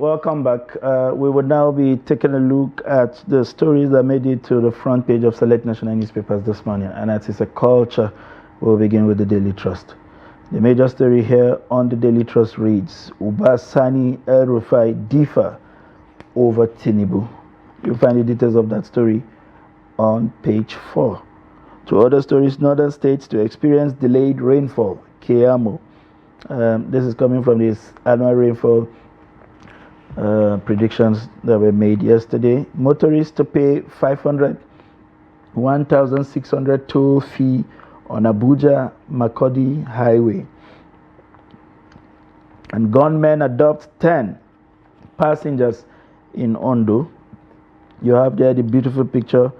welcome back. We will now be taking a look at the stories that made it to the front page of select national newspapers this morning, and as it's a culture, we'll begin with the Daily Trust. The major story here on the Daily Trust reads, Uba Sani, El-Rufai differ over Tinubu. You'll find the details of that story on page 4. To other stories, northern states to experience delayed rainfall, Keamo. This is coming from this annual rainfall predictions that were made yesterday. Motorists to pay 1,600 toll fee on Abuja-Makurdi highway. And gunmen adopt 10 passengers in Ondo. You have there the beautiful picture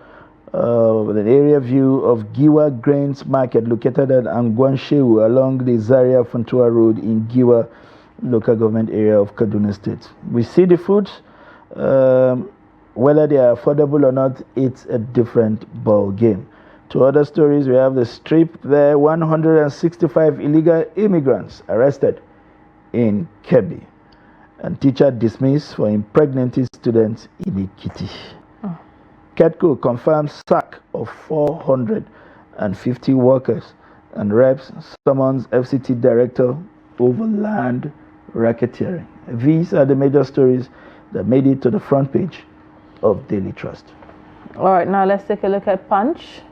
with an area view of Giwa Grains Market located at Angwanshewu along the Zaria-Funtua Road in Giwa local government area of Kaduna State. We see the food, whether they are affordable or not, it's a different ball game. To other stories, we have the strip there, 165 illegal immigrants arrested in Kebbi, and teacher dismissed for impregnating students in Ekiti. Ketco confirms sack of 450 workers, and reps summons FCT director over land racketeering. These are the major stories that made it to the front page of Daily Trust. All right, now let's take a look at Punch.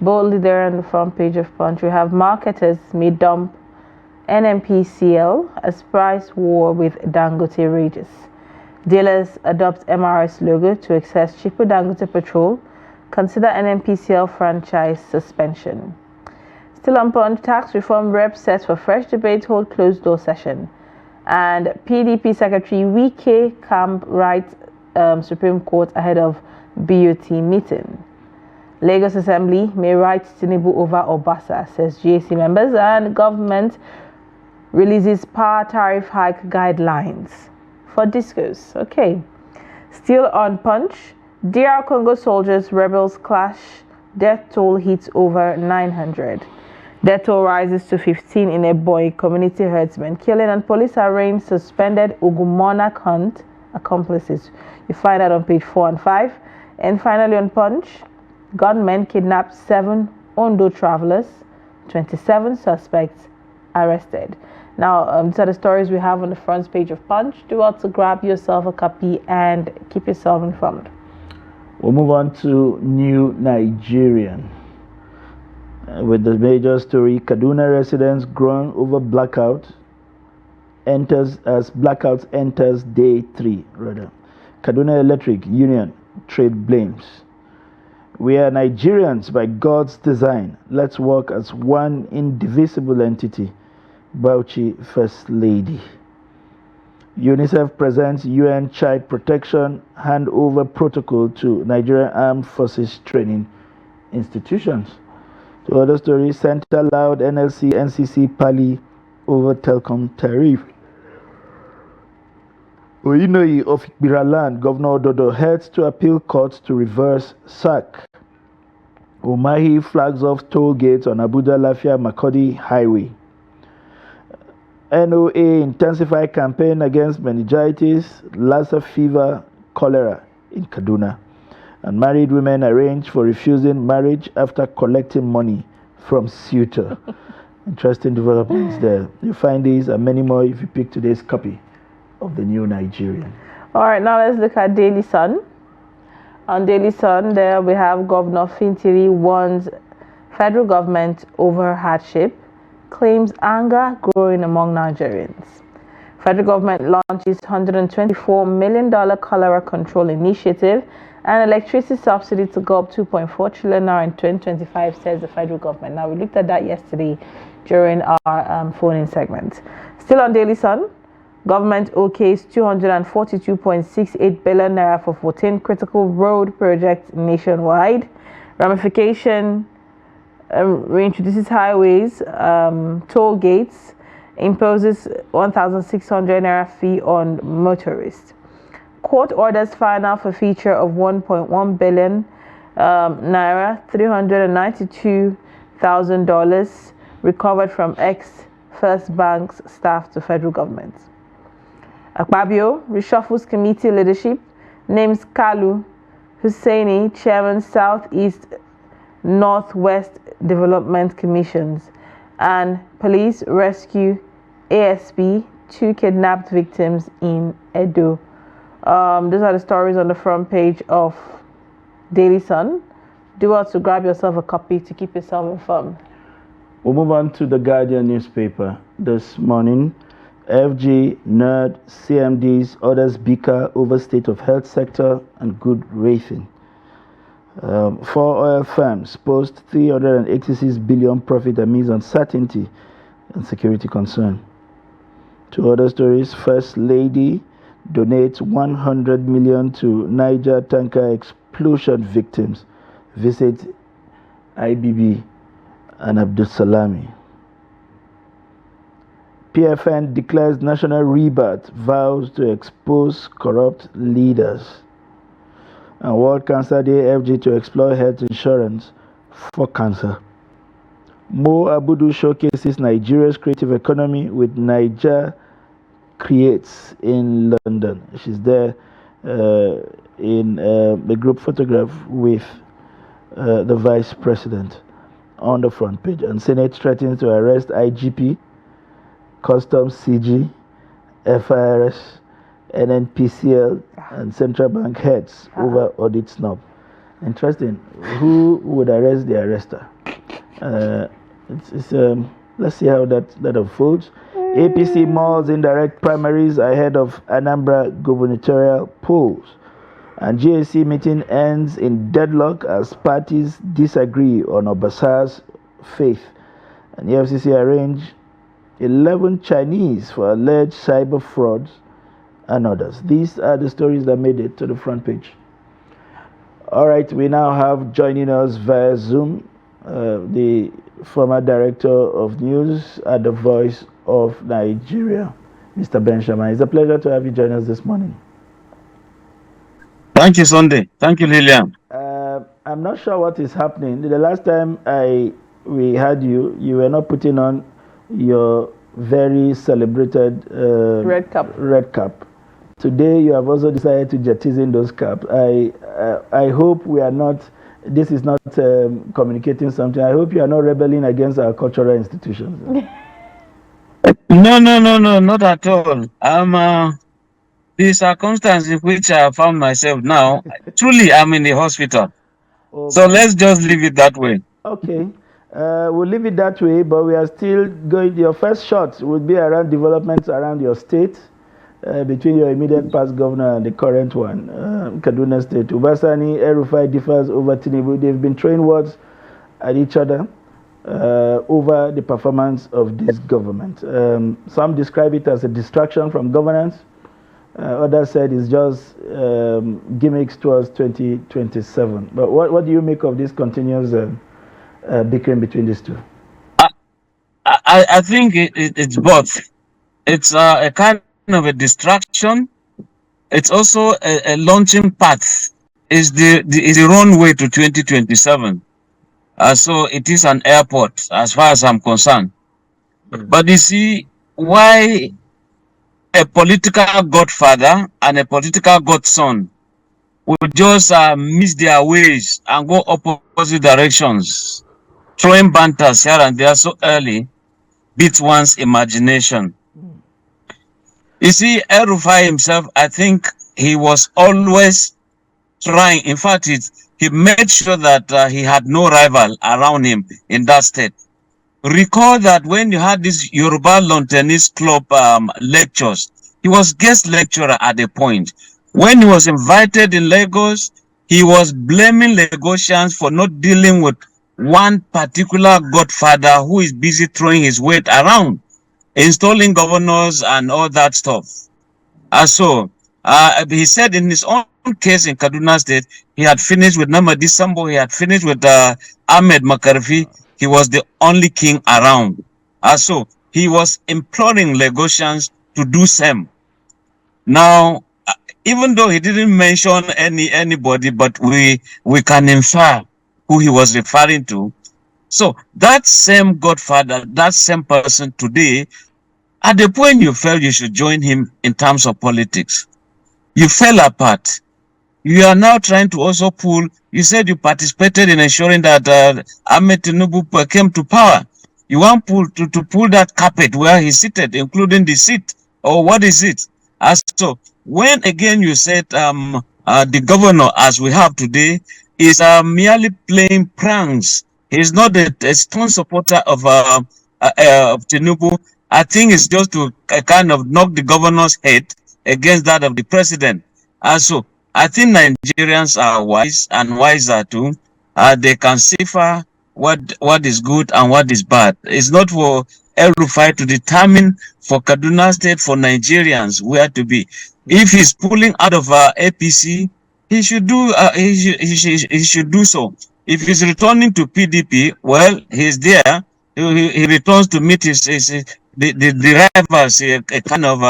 Boldly there on the front page of Punch, we have marketers may dump NNPCL as price war with Dangote rages. Dealers adopt MRS logo to access cheaper Dangote petrol. Consider NNPCL franchise suspension. Still on Punch, tax reform rep sets for fresh debate hold closed door session. And PDP Secretary Wike camp writes Supreme Court ahead of BOT meeting. Lagos Assembly may write Tinubu over Obasa, says GAC members, and government releases power tariff hike guidelines for discos. Okay. Still on Punch, DR Congo soldiers, rebels clash, death toll hits over 900. Death toll rises to 15 in a boy community herdsman killing, and police arraign suspended Ugumonak hunt accomplices. You find that on page 4 and 5. And finally on Punch, gunmen kidnapped 7 Ondo travelers, 27 suspects arrested. Now, these are the stories we have on the front page of Punch. Do well to grab yourself a copy and keep yourself informed. We'll move on to New Nigerian. With the major story, Kaduna residents groan over blackout blackouts enters day 3 rather. Kaduna Electric Union trade blames. We are Nigerians by God's design. Let's work as one indivisible entity. Bauchi First Lady. UNICEF presents UN Child Protection handover protocol to Nigerian Armed Forces training institutions. To other stories, Center loud NLC NCC Pali over telecom tariff. Oyinoyi of Ikbiraland, Governor Ododo heads to appeal court to reverse sack. Umahi flags off toll gates on Abuja-Lafia-Makurdi highway. NOA intensify campaign against meningitis, Lassa fever, cholera in Kaduna. And married women arrange for refusing marriage after collecting money from suitor. Interesting developments there. You find these and many more if you pick today's copy of the New Nigerian. All right, now let's look at Daily Sun. On Daily Sun, there we have Governor Fintiri warns federal government over hardship, claims anger growing among Nigerians. Federal government launches $124 million cholera control initiative and electricity subsidy to go up 2.4 trillion naira in 2025, says the federal government. Now, we looked at that yesterday during our phone-in segment. Still on Daily Sun, government okays 242.68 billion naira for 14 critical road projects nationwide. Ramification reintroduces highways, toll gates, imposes 1,600 naira fee on motorists. Court orders final forfeiture of 1.1 billion naira, $392,000 recovered from ex-First Bank's staff to federal government. Akpabio reshuffles committee leadership, names Kalu Hussaini chairman Southeast Northwest Development Commissions, and police rescue ASP 2 kidnapped victims in Edo. Those are the stories on the front page of Daily Sun. Do well to grab yourself a copy to keep yourself informed. We'll move on to the Guardian newspaper this morning. FG, NERD, CMDs, others bicker over state of health sector and good rating. 4 oil firms post 386 billion profit amidst uncertainty and security concern. 2 other stories. First Lady donates 100 million to Niger tanker explosion victims. Visit IBB and Abdul Salami. PFN declares national rebirth, vows to expose corrupt leaders. And World Cancer Day, FG to explore health insurance for cancer. Mo Abudu showcases Nigeria's creative economy with Niger Creates in London. She's there in a group photograph with the Vice President on the front page. And Senate threatens to arrest IGP, Customs CG, FIRS, NNPCL, and Central Bank heads over audit snub. Interesting. Who would arrest the arrester? Let's see how that unfolds. APC malls indirect primaries ahead of Anambra gubernatorial polls. And GAC meeting ends in deadlock as parties disagree on Obasa's faith. And the FCC arranged 11 Chinese for alleged cyber frauds and others. These are the stories that made it to the front page. All right, we now have joining us via Zoom the former director of news at the Voice of Nigeria, Mr. Ben Shaman. It's a pleasure to have you join us this morning. Thank you, Sunday. Thank you, Lillian. I'm not sure what is happening. The last time we had you were not putting on your very celebrated red cap. Today you have also decided to jettison those caps. I hope we are not. This is not communicating something. I hope you are not rebelling against our cultural institutions. No, not at all. The circumstance in which I found myself now, truly I'm in the hospital. Okay. So let's just leave it that way. Okay. We'll leave it that way, but we are still going. Your first shot would be around developments around your state, between your immediate past governor and the current one, Kaduna State. Uba Sani, El-Rufai differs over Tinubu. They've been throwing words at each other over the performance of this government. Some describe it as a distraction from governance. Others said it's just gimmicks towards 2027. But what do you make of this continuous bickering between these two? I think it's both. It's a kind of a distraction. It's also a launching path. Is the runway to 2027. So it is an airport as far as I'm concerned. But you see, why a political godfather and a political godson would just miss their ways and go opposite directions, throwing banters here and there so early, beats one's imagination. You see, El-Rufai himself, I think he was always trying. In fact, he made sure that he had no rival around him in that state. Recall that when you had this Yoruba Lawn Tennis Club lectures, he was guest lecturer at a point. When he was invited in Lagos, he was blaming Lagosians for not dealing with one particular godfather who is busy throwing his weight around, installing governors and all that stuff. So he said in his own case in Kaduna State, he had finished with Namadi Sambo, he had finished with Ahmed Makarfi. He was the only king around. So he was imploring Lagosians to do same. Now, even though he didn't mention anybody, but we can infer who he was referring to. So that same godfather, that same person today, At the point you felt you should join him in terms of politics, you fell apart. You are now trying to also pull, you said you participated in ensuring that Ahmed Tinubu came to power. You want to pull that carpet where he seated, including the seat, or what is it? So when again you said the governor, as we have today, is merely playing pranks. He's not a strong supporter of Tinubu. I think it's just to kind of knock the governor's head against that of the president. So I think Nigerians are wise and wiser too. They can decipher what is good and what is bad. It's not for El-Rufai to determine for Kaduna State, for Nigerians, where to be. If he's pulling out of APC, he should do he should do so. If he's returning to PDP, well, he's there. He returns to meet the rivals, a kind of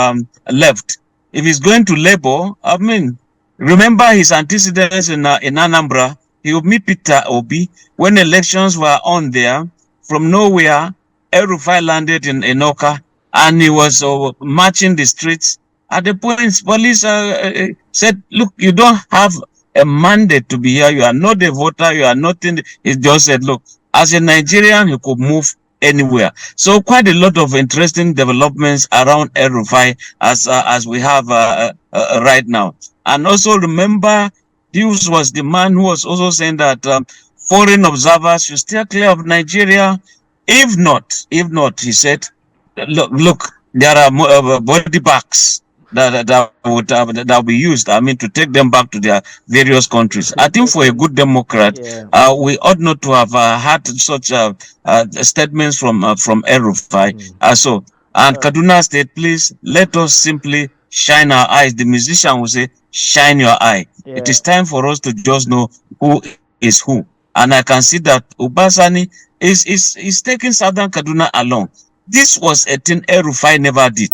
left. If he's going to Labour, I mean, remember his antecedents in Anambra. He would meet Peter Obi when elections were on there. From nowhere, El-Rufai landed in Enoka, and he was marching the streets. At the point, police said, look, you don't have a mandate to be here. You are not a voter. You are nothing. He just said, look, as a Nigerian, he could move anywhere. So quite a lot of interesting developments around El-Rufai as we have right now. And also remember, this was the man who was also saying that foreign observers should stay clear of Nigeria. If not, he said, look, there are body bags that will be used, I mean, to take them back to their various countries. I think for a good Democrat, we ought not to have had such statements from El-Rufai. And Kaduna State, please, let us simply shine our eyes. The musician will say, shine your eye. It is time for us to just know who is who. And I can see that Uba Sani is taking Southern Kaduna along. This was a thing El-Rufai never did.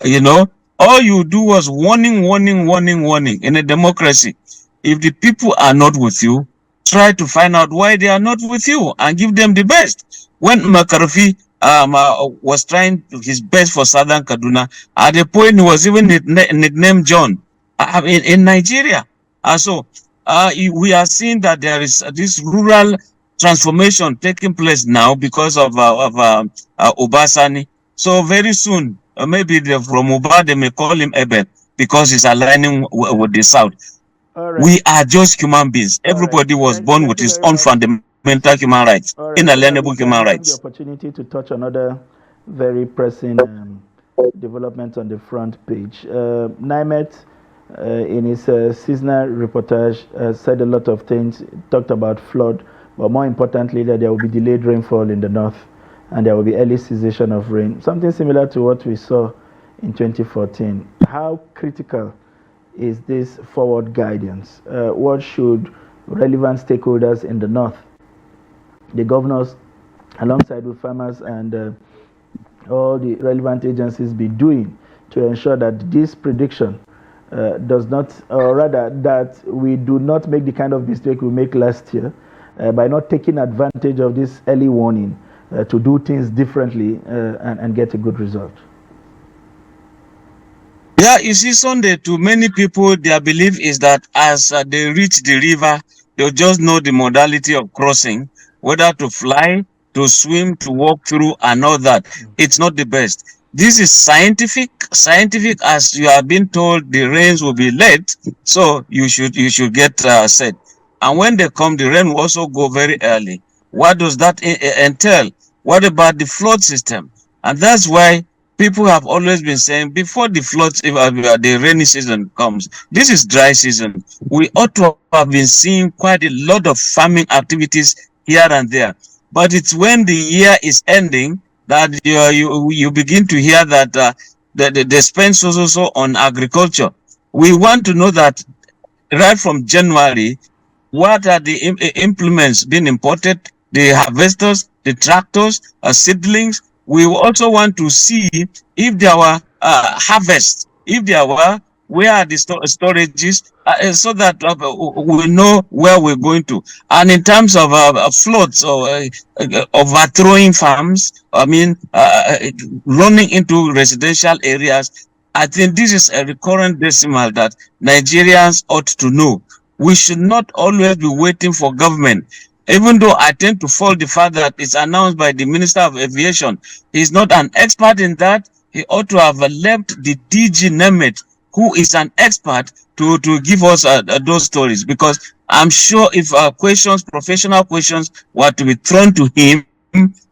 You know, all you do was warning. In a democracy, if the people are not with you, try to find out why they are not with you and give them the best. When McCarthy was trying his best for Southern Kaduna, at the point he was even nicknamed John in Nigeria. So we are seeing that there is this rural transformation taking place now because of Uba Sani. So very soon, maybe from Uba, they may call him Eben because he's aligning with the South. We are just human beings. Everybody was born with his own fundamental human rights, inalienable human rights. The opportunity to touch another very pressing development on the front page. NIMET, in his seasonal reportage, said a lot of things, talked about flood, but more importantly, that there will be delayed rainfall in the north and there will be early cessation of rain. Something similar to what we saw in 2014. How critical is this forward guidance? What should relevant stakeholders in the north, the governors, alongside with farmers and all the relevant agencies, be doing to ensure that this prediction does not, or rather that we do not make the kind of mistake we made last year by not taking advantage of this early warning to do things differently and get a good result? Yeah, you see, Sunday, to many people, their belief is that as they reach the river, they'll just know the modality of crossing, whether to fly, to swim, to walk through, and all that. It's not the best. This is scientific, as you have been told the rains will be late, so you should get set. And when they come, the rain will also go very early. What does that entail? What about the flood system? And that's why people have always been saying, before the floods, if the rainy season comes, this is dry season, we ought to have been seeing quite a lot of farming activities here and there. But it's when the year is ending that you begin to hear that they spend so on agriculture. We want to know that right from January, what are the implements being imported, the harvesters, the tractors, seedlings. We also want to see if there were harvests, if there were where are the storages, so that we know where we're going to. And in terms of floods or overthrowing farms, I mean, running into residential areas, I think this is a recurrent decimal that Nigerians ought to know. We should not always be waiting for government. Even though I tend to fault the fact that it's announced by the Minister of Aviation, he's not an expert in that. He ought to have left the DG Nemeth, who is an expert, to give us those stories. Because I'm sure if questions, professional questions, were to be thrown to him,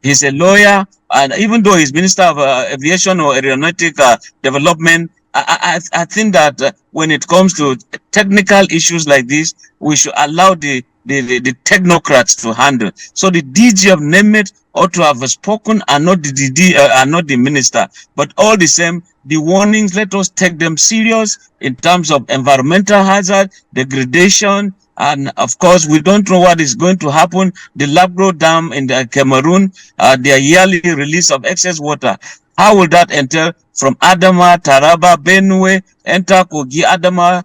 he's a lawyer, and even though he's Minister of Aviation or Aeronautic Development, I think that when it comes to technical issues like this, we should allow the technocrats to handle. So the DG of Nemeth ought to have spoken, and not the DD, and not the minister. But all the same, the warnings, let us take them serious in terms of environmental hazard, degradation, and of course, we don't know what is going to happen. The Labro Dam in the Cameroon, their yearly release of excess water. How will that enter from Adama, Taraba, Benue, enter Kogi, Adama,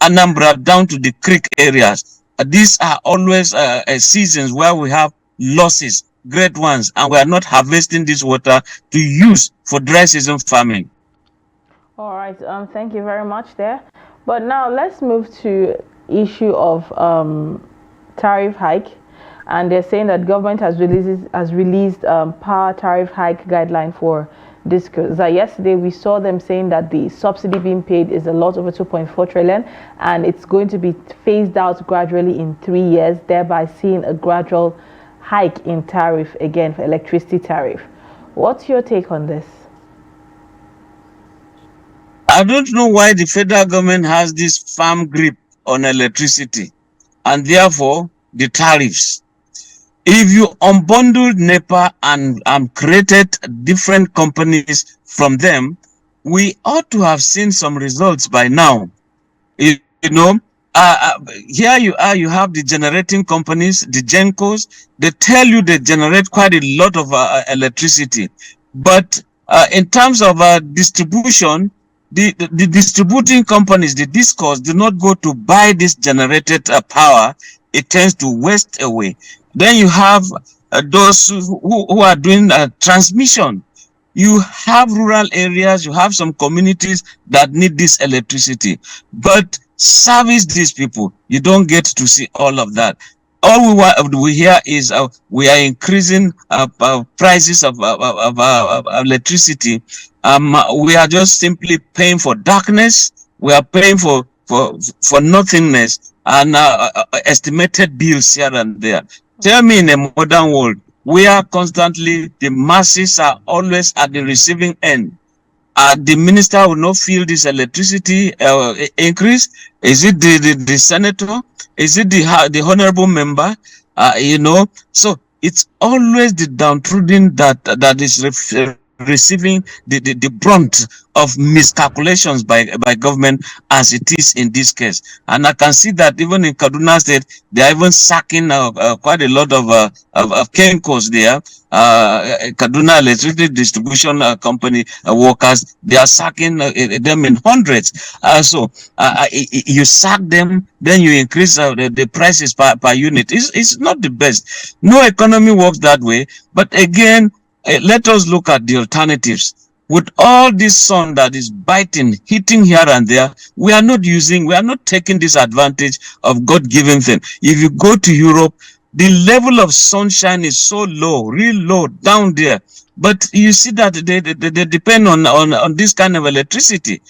Anambra, down to the creek areas? These are always seasons where we have losses, great ones, and we are not harvesting this water to use for dry season farming. All right, thank you very much there. But now let's move to issue of tariff hike, and they're saying that government has released power tariff hike guideline for discos. Yesterday we saw them saying that the subsidy being paid is a lot over 2.4 trillion, and it's going to be phased out gradually in 3 years, thereby seeing a gradual hike in tariff again for electricity tariff. What's your take on this? I don't know why the federal government has this firm grip on electricity and therefore the tariffs. If you unbundled NEPA and created different companies from them, we ought to have seen some results by now. You know, here you are, you have the generating companies, the GENCOs, they tell you they generate quite a lot of electricity. But in terms of distribution, the distributing companies, the DISCOs, do not go to buy this generated power. It tends to waste away. Then you have those who are doing transmission. You have rural areas, you have some communities that need this electricity. But service these people, you don't get to see all of that. All we hear is we are increasing prices of electricity. We are just simply paying for darkness. We are paying for nothingness and estimated bills here and there. Tell me, in a modern world, where constantly the masses are always at the receiving end, the minister will not feel this electricity increase? Is it the senator? Is it the honorable member? You know, so it's always the downtrodden that is receiving the brunt of miscalculations by government, as it is in this case. And I can see that even in Kaduna State, they are even sacking quite a lot of chemicals there. Kaduna Electricity Distribution Company workers, they are sacking them in hundreds. So you sack them, then you increase the prices per unit. It's not the best. No economy works that way. But again, let us look at the alternatives. With all this sun that is biting, hitting here and there, we are not taking this advantage of God-given thing. If you go to Europe, the level of sunshine is so low, real low down there. But you see that they depend on this kind of electricity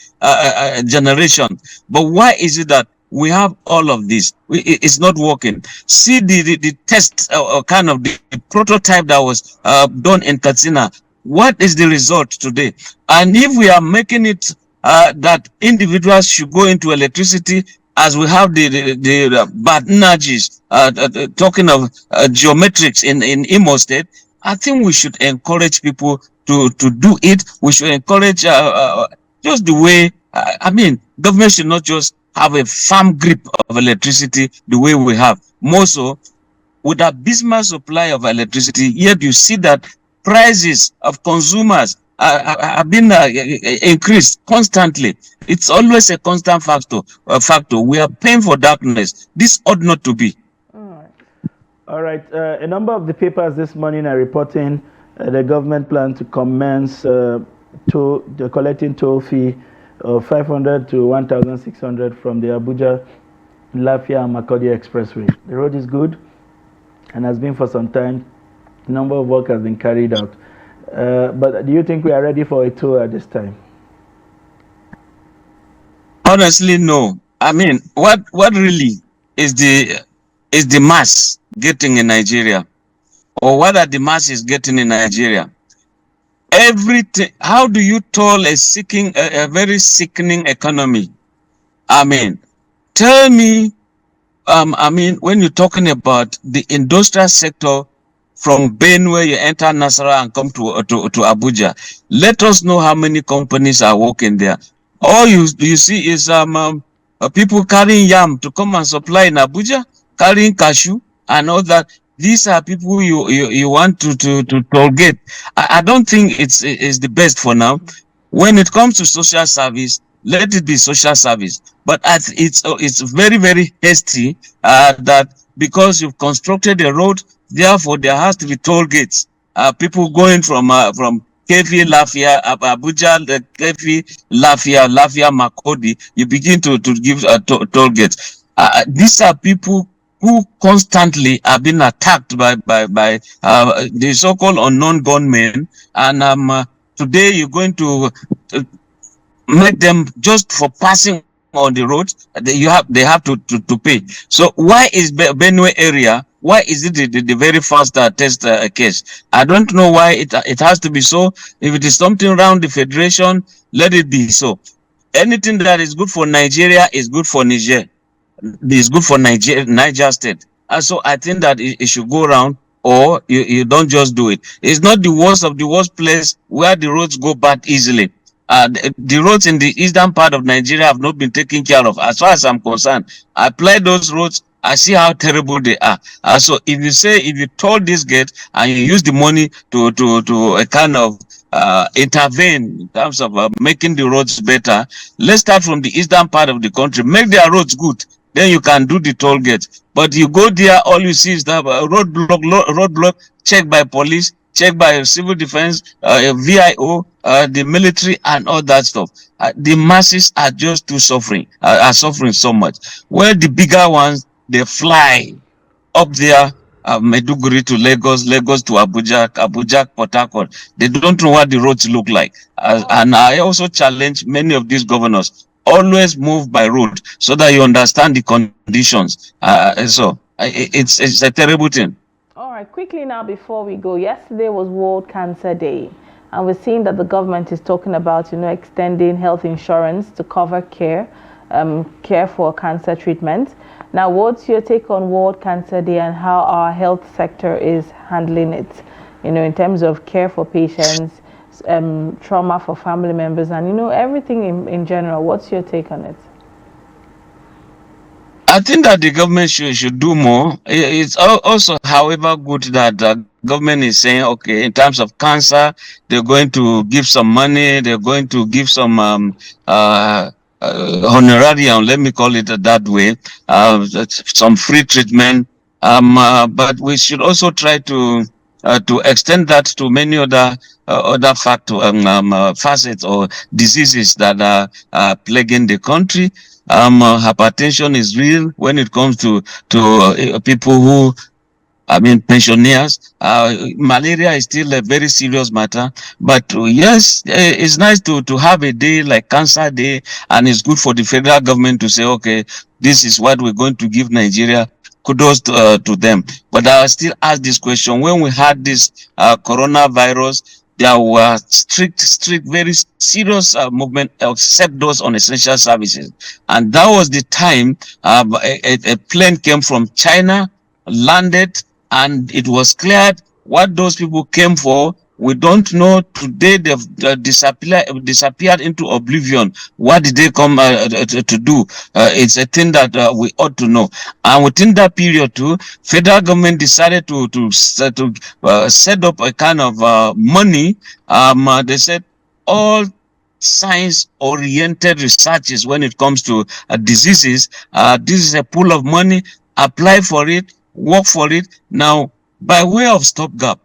generation. But why is it that we have all of this? It's not working. See the test kind of the prototype that was done in Katsina. What is the result today? And if we are making it that individuals should go into electricity, as we have the bad energies, talking of geometrics in Imo State, I think we should encourage people to do it. We should encourage just the way, I mean, government should not just have a firm grip of electricity the way we have. More so, with a abysmal supply of electricity, yet you see that prices of consumers have been increased constantly. It's always a constant factor. We are paying for darkness. This ought not to be. All right. A number of the papers this morning are reporting the government plan to commence collecting toll fee of 500 to 1,600 from the Abuja, Lafia and Makurdi Expressway. The road is good and has been for some time. A number of work has been carried out. But do you think we are ready for a toll at this time? Honestly, no. I mean, what really is the mass getting in Nigeria, or what are the masses getting in Nigeria? Everything. How do you toll a very sickening economy? I mean, tell me. I mean, when you're talking about the industrial sector from Benue, you enter Nasarawa and come to Abuja, let us know how many companies are working there. All you see is people carrying yam to come and supply in Abuja, carrying cashew and all that. These are people you want to toll gate. I don't think it's the best for now. When it comes to social service, let it be social service. But it's very, very hasty that because you've constructed a road, therefore there has to be toll gates. People going from Kefi, Lafia, Abuja, Kefi, Lafia, Makurdi, you begin to give toll gates. These are people who constantly are being attacked by the so-called unknown gunmen, and today you're going to make them just for passing on the road. They have to pay. So why is Benue area? Why is it the very first test case? I don't know why it has to be so. If it is something around the federation, let it be so. Anything that is good for Nigeria is good for Niger. Is good for Niger State. And so I think that it should go around, or you don't just do it. It's not the worst of the worst place where the roads go bad easily. The roads in the eastern part of Nigeria have not been taken care of. As far as I'm concerned, I apply those roads, I see how terrible they are. So if you toll this gate and you use the money to a kind of intervene in terms of making the roads better, let's start from the eastern part of the country, make their roads good. Then you can do the toll gate. But you go there, all you see is that roadblock checked by police, checked by civil defense, VIO, the military, and all that stuff. The masses are just too suffering so much. Well, the bigger ones, they fly up there, Maiduguri to Lagos, Lagos to Abuja, Port Harcourt. They don't know what the roads look like. And I also challenge many of these governors, always move by road so that you understand the conditions. It's a terrible thing. All right, quickly now before we go, yesterday was World Cancer Day, and we're seeing that the government is talking about, extending health insurance to cover care for cancer treatment. Now, what's your take on World Cancer Day and how our health sector is handling it, in terms of care for patients, trauma for family members, and, everything in general? What's your take on it? I think that the government should do more. It's also, however, good that the government is saying, okay, in terms of cancer, they're going to give some money, they're going to give some honorarium, let me call it that way, some free treatment. But we should also try to extend that to many other facets or diseases that are plaguing the country. Hypertension is real when it comes to people who, pensioners. Malaria is still a very serious matter. But yes, it's nice to have a day like Cancer Day, and it's good for the federal government to say, okay, this is what we're going to give Nigeria. Kudos to them. But I still ask this question: when we had this coronavirus, there were strict, very serious movement, except those on essential services. And that was the time a plane came from China, landed, and it was cleared what those people came for. We don't know. Today they've disappeared into oblivion. What did they come to do? It's a thing that we ought to know. And within that period too, federal government decided to set up a kind of money. They said all science-oriented researches when it comes to diseases. This is a pool of money. Apply for it, work for it. Now, by way of stopgap,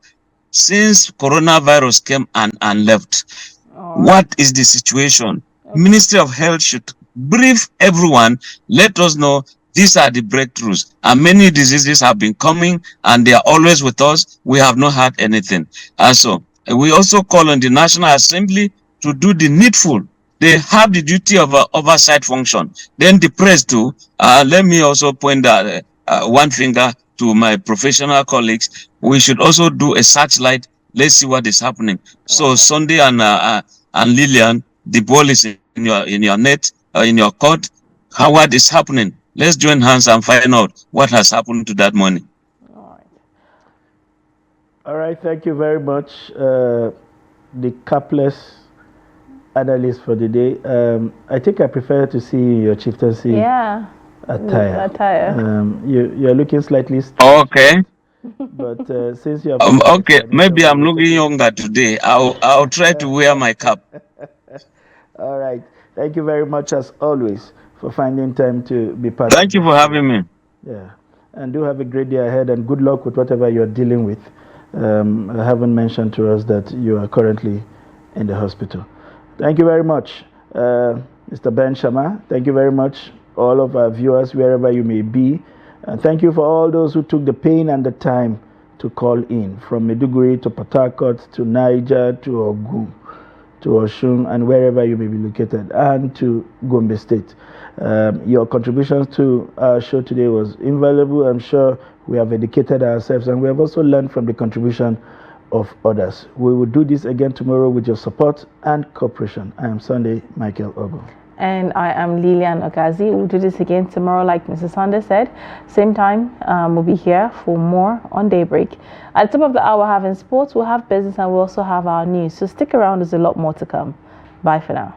since coronavirus came and left, what is the situation? Okay. Ministry of Health should brief everyone, let us know these are the breakthroughs. And many diseases have been coming and they are always with us. We have not had anything. And so we also call on the National Assembly to do the needful. They have the duty of oversight function. Then the press too. Let me also point out one finger to my professional colleagues. We should also do a searchlight. Let's see what is happening. So Sunday and Lillian, the ball is in your net, in your court. What is happening? Let's join hands and find out what has happened to that money. All right, thank you very much. The capless analyst for the day. I think I prefer to see your chieftaincy attire. You're looking slightly okay. But since you're okay, maybe I'm looking younger today. I'll try to wear my cap. All right. Thank you very much as always for finding time to be part. Thank you for having me. Yeah, and do have a great day ahead and good luck with whatever you're dealing with. I haven't mentioned to us that you are currently in the hospital. Thank you very much, Mr. Ben Shama. Thank you very much, all of our viewers, wherever you may be. And thank you for all those who took the pain and the time to call in, from Maiduguri to Port Harcourt to Niger to Ogun to Oshun and wherever you may be located, and to Gombe State. Your contributions to our show today was invaluable. I'm sure we have educated ourselves and we have also learned from the contribution of others. We will do this again tomorrow with your support and cooperation. I am Sunday Michael Ogo. And I am Lilian Okazi. We'll do this again tomorrow, like Mrs. Sanders said. Same time, we'll be here for more on Daybreak. At the top of the hour, having sports, we'll have business, and we'll also have our news. So stick around, there's a lot more to come. Bye for now.